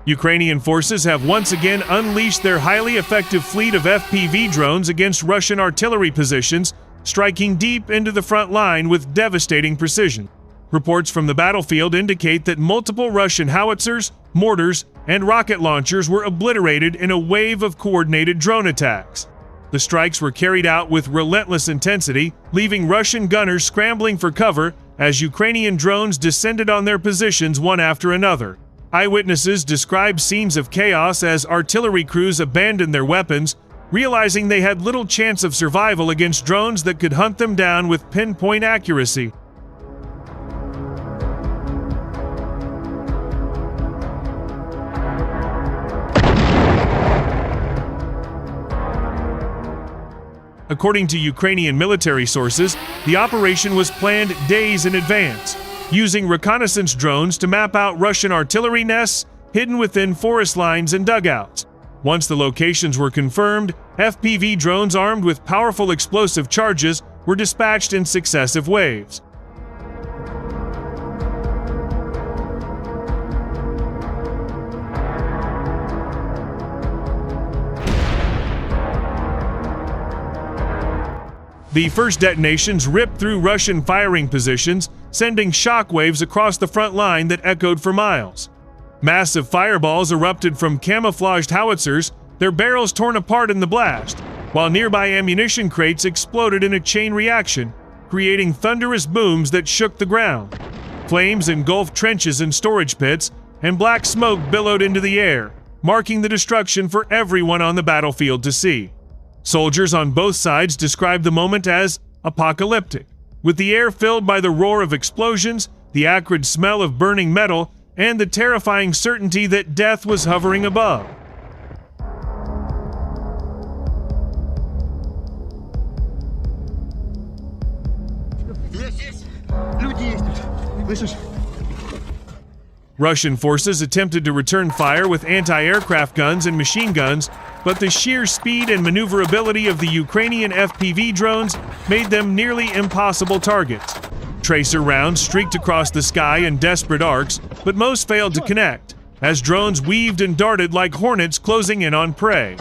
Ukrainian forces have once again unleashed their highly effective fleet of FPV drones against Russian artillery positions, striking deep into the front line with devastating precision. Reports from the battlefield indicate that multiple Russian howitzers, mortars, and rocket launchers were obliterated in a wave of coordinated drone attacks. The strikes were carried out with relentless intensity, leaving Russian gunners scrambling for cover as Ukrainian drones descended on their positions one after another. Eyewitnesses described scenes of chaos as artillery crews abandoned their weapons, realizing they had little chance of survival against drones that could hunt them down with pinpoint accuracy. According to Ukrainian military sources, the operation was planned days in advance, using reconnaissance drones to map out Russian artillery nests hidden within forest lines and dugouts. Once the locations were confirmed, FPV drones armed with powerful explosive charges were dispatched in successive waves. The first detonations ripped through Russian firing positions, sending shockwaves across the front line that echoed for miles. Massive fireballs erupted from camouflaged howitzers, their barrels torn apart in the blast, while nearby ammunition crates exploded in a chain reaction, creating thunderous booms that shook the ground. Flames engulfed trenches and storage pits, and black smoke billowed into the air, marking the destruction for everyone on the battlefield to see. Soldiers on both sides described the moment as apocalyptic, with the air filled by the roar of explosions, the acrid smell of burning metal, and the terrifying certainty that death was hovering above. Russian forces attempted to return fire with anti-aircraft guns and machine guns, but the sheer speed and maneuverability of the Ukrainian FPV drones made them nearly impossible targets. Tracer rounds streaked across the sky in desperate arcs, but most failed to connect, as drones weaved and darted like hornets closing in on prey.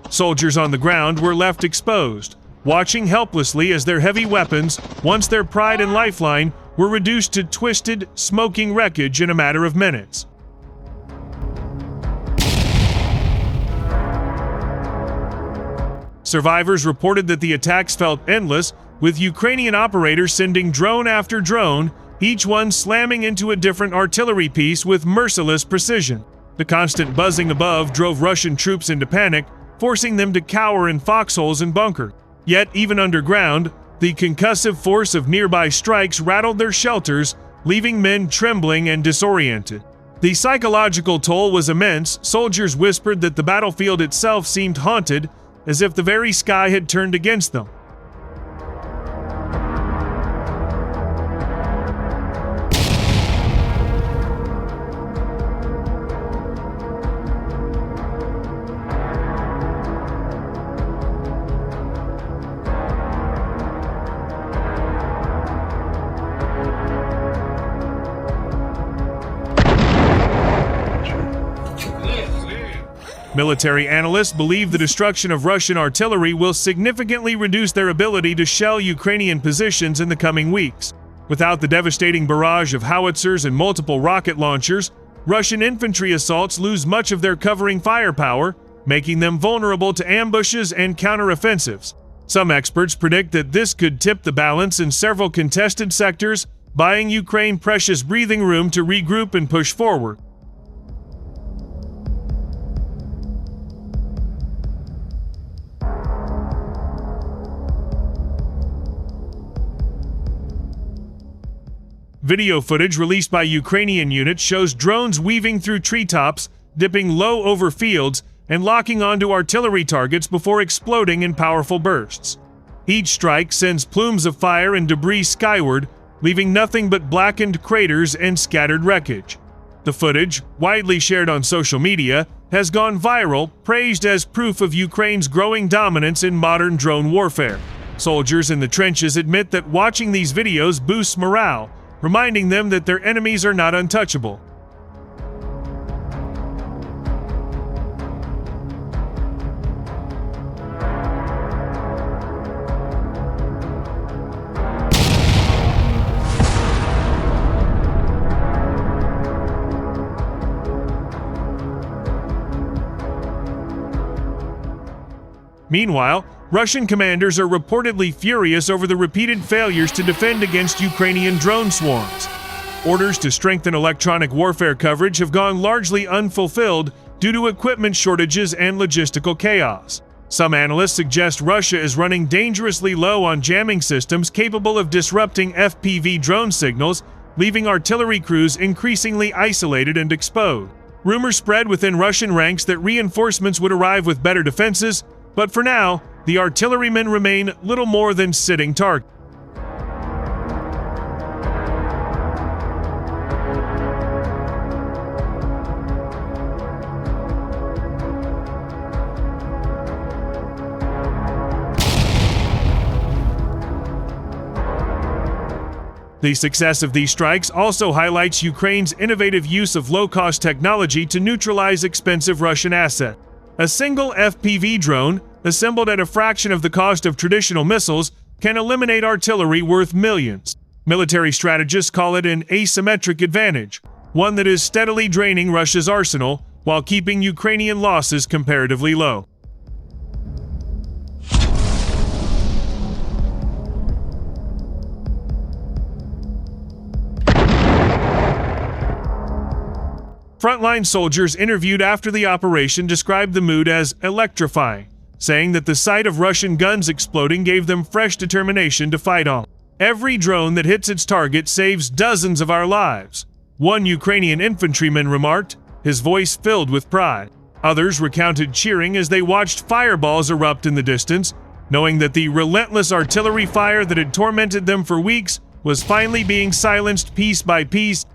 Soldiers on the ground were left exposed, watching helplessly as their heavy weapons, once their pride and lifeline, were reduced to twisted, smoking wreckage in a matter of minutes. Survivors reported that the attacks felt endless, with Ukrainian operators sending drone after drone, each one slamming into a different artillery piece with merciless precision. The constant buzzing above drove Russian troops into panic, forcing them to cower in foxholes and bunker. Yet, even underground, the concussive force of nearby strikes rattled their shelters, leaving men trembling and disoriented. The psychological toll was immense. Soldiers whispered that the battlefield itself seemed haunted, as if the very sky had turned against them. Military analysts believe the destruction of Russian artillery will significantly reduce their ability to shell Ukrainian positions in the coming weeks. Without the devastating barrage of howitzers and multiple rocket launchers, Russian infantry assaults lose much of their covering firepower, making them vulnerable to ambushes and counteroffensives. Some experts predict that this could tip the balance in several contested sectors, buying Ukraine precious breathing room to regroup and push forward. Video footage released by Ukrainian units shows drones weaving through treetops, dipping low over fields, and locking onto artillery targets before exploding in powerful bursts. Each strike sends plumes of fire and debris skyward, leaving nothing but blackened craters and scattered wreckage. The footage, widely shared on social media, has gone viral, praised as proof of Ukraine's growing dominance in modern drone warfare. Soldiers in the trenches admit that watching these videos boosts morale, reminding them that their enemies are not untouchable. Meanwhile, Russian commanders are reportedly furious over the repeated failures to defend against Ukrainian drone swarms. Orders to strengthen electronic warfare coverage have gone largely unfulfilled due to equipment shortages and logistical chaos. Some analysts suggest Russia is running dangerously low on jamming systems capable of disrupting FPV drone signals, leaving artillery crews increasingly isolated and exposed. Rumors spread within Russian ranks that reinforcements would arrive with better defenses, but for now, the artillerymen remain little more than sitting targets. The success of these strikes also highlights Ukraine's innovative use of low-cost technology to neutralize expensive Russian assets. A single FPV drone, assembled at a fraction of the cost of traditional missiles, can eliminate artillery worth millions. Military strategists call it an asymmetric advantage, one that is steadily draining Russia's arsenal while keeping Ukrainian losses comparatively low. Frontline soldiers interviewed after the operation described the mood as electrifying, saying that the sight of Russian guns exploding gave them fresh determination to fight on. Every drone that hits its target saves dozens of our lives, one Ukrainian infantryman remarked, his voice filled with pride. Others recounted cheering as they watched fireballs erupt in the distance, knowing that the relentless artillery fire that had tormented them for weeks was finally being silenced piece by piece.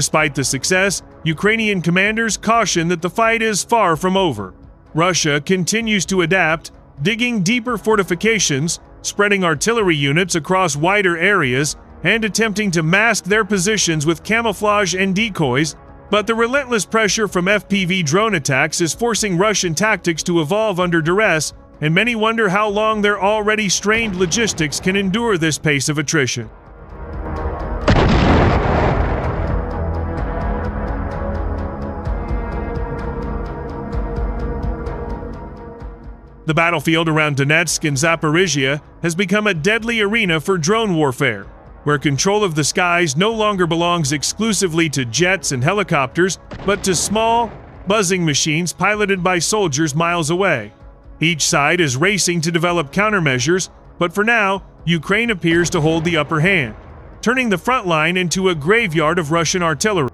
Despite the success, Ukrainian commanders caution that the fight is far from over. Russia continues to adapt, digging deeper fortifications, spreading artillery units across wider areas, and attempting to mask their positions with camouflage and decoys, but the relentless pressure from FPV drone attacks is forcing Russian tactics to evolve under duress, and many wonder how long their already strained logistics can endure this pace of attrition. The battlefield around Donetsk and Zaporizhia has become a deadly arena for drone warfare, where control of the skies no longer belongs exclusively to jets and helicopters, but to small, buzzing machines piloted by soldiers miles away. Each side is racing to develop countermeasures, but for now, Ukraine appears to hold the upper hand, turning the front line into a graveyard of Russian artillery.